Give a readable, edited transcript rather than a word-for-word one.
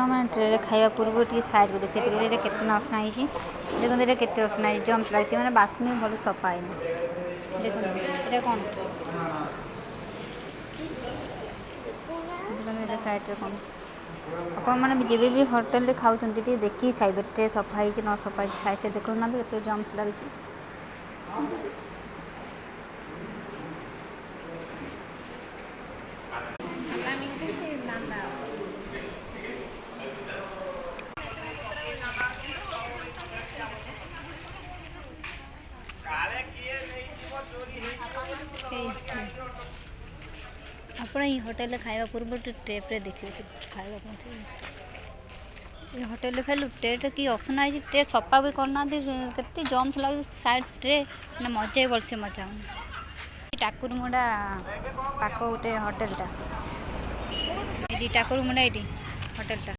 मैंने ट्रे खाଇବା पूर्व T side को देखिए ये केतना असना है देखो ये केते असना है जम्प लगे मैंने बासनी भल सफा है देखो ये कौन देखो साइड रे कौन अपन मैंने जब भी होटेल खाऊँ देखिए खाइबे ट्रे सफा है न सफा साइड से देखो ना तो जम्स लगी ଆପଣ ଏଇ ହୋଟେଲରେ ଖାଇବା ପୂର୍ବରୁ ଟ୍ରେପ୍ରେ ଦେଖିବେ ଖାଇବା ये होटेल खाइलु ट्रेटा कि असना है ट्रे सफा भी करना केते जम्स लगे साइड ट्रे ना मजा ही भलसे मजा टाकुरमुंडा पाख गोटे होटेलटा ये टाकुरमुंडा ये होटेलटा।